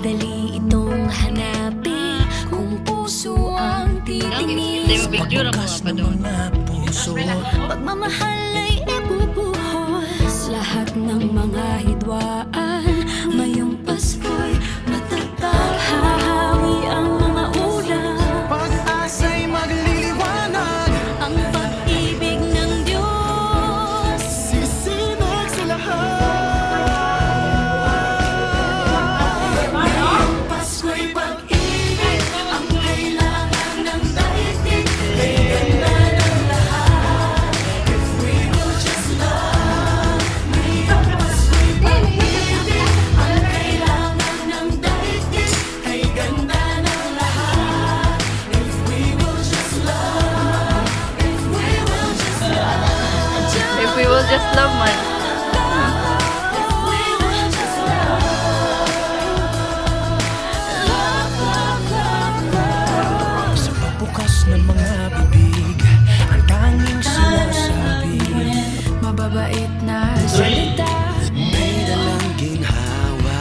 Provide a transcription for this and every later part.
madali itong hanapin kung puso ang titingin. Pagbukas ng mga puso, Pagmamahal ay ibubuhos lahat ng mga hidwaan. Ngayong Pasko'y matatag, hahawi ang mga ulam. pag-asa'y magliliwanag, Ang pag-ibig ng Diyos sisinag sa lahat. ngayong Pasko'y pag-ibig ang kailangan ng daigdig. Kay ganda ng lahat, if we will just love. Ngayong Pasko'y pag-ibig ang kailangan ng daigdig. Kay ganda ng lahat, if we will just love. If we will just love. If we will just love man. If we will just love. Love, love, love, love. Sa pagbukas ng mga bibig, ang tanging sinasabi, Mababait na salita may dalang ginhawa.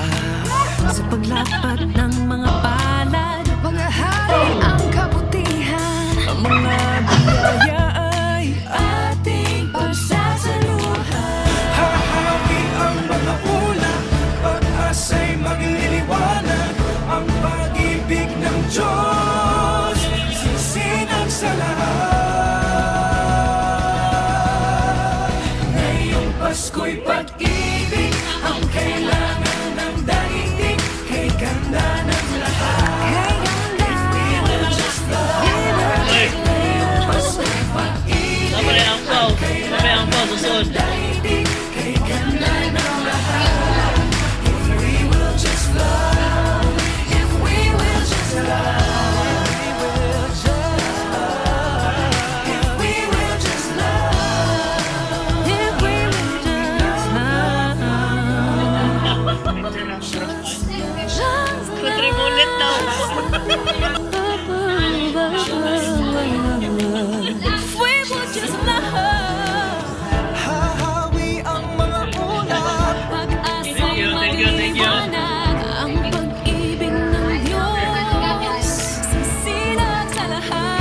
sa paglapat ng mga palad. Mga hari ang kabutihan, Ang mga biyaya ay ating pagsasaluhan. hahawi ang mga ulap, pag-asa'y magliliwanag. Ang pag-ibig ng Diyos sisinag sa lahat. Ngayong Pasko'y pag-ibig ang kailangan ng daigdig. Kay ganda ng lahat. If we will just love. Ngayong Pasko'y pag-ibig ang kailangan ng daigdig. Kay ganda ng lahat. If we will just love. If we will just love, If we will just love. if we will just Kutribulit daw. If we will just love, Hahawi ang mga ulap. pag-asa'y Thank you. magliliwanag. Ang pag-ibig ng Diyos sisinag sa lahat.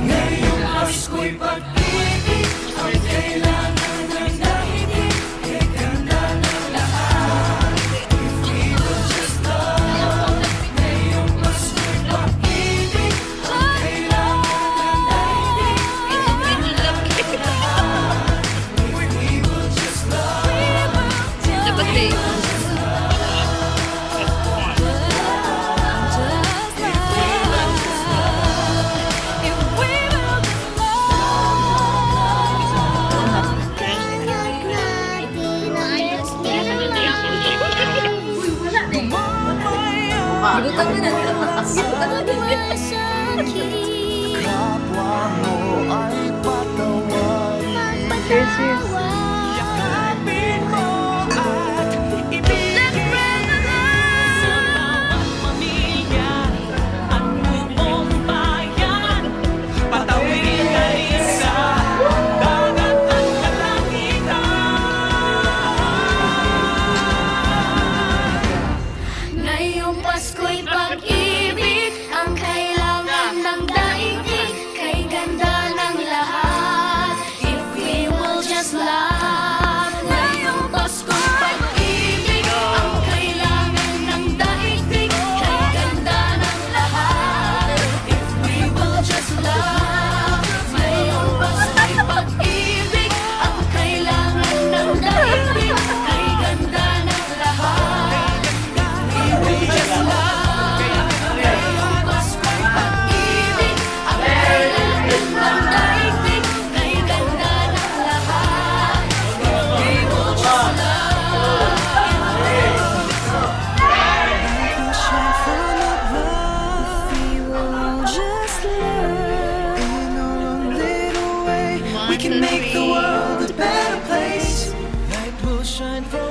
Ngayong Pasko'y pag-ibig ang kailangan ng daigdig. Kay ganda ng lahat. If we will just love. Ngayong Pasko'y pag-ibig ang kailangan ng daigdig. Kay ganda ng lahat. If we will just love. Dapat eh. Gibutan mo na. Gibutan mo na. Kapwa mo ay patawad. Cheers. Yakapin mo at ibigin sa bawat pamilya at buong bayan. Patawin ay isa, dagat at kalangitan. Ngayong Pasko'y pag-ibig ang kailangan ng daigdig. Kay ganda ng lahat, if we will just love. Ngayong Pasko'y pag-ibig ang kailangan ng daigdig. Kay ganda ng lahat, if we will just love. Ngayong Pasko'y pag-ibig ang kailangan ng daigdig. Kay ganda ng lahat, we will just love. Ngayong Pasko'y pag-ibig ang kailangan ng daigdig. Kay ganda ng lahat, we will just love. Shine full of love. We will just love. In our own little way, we can make the world a better place. Light will shine from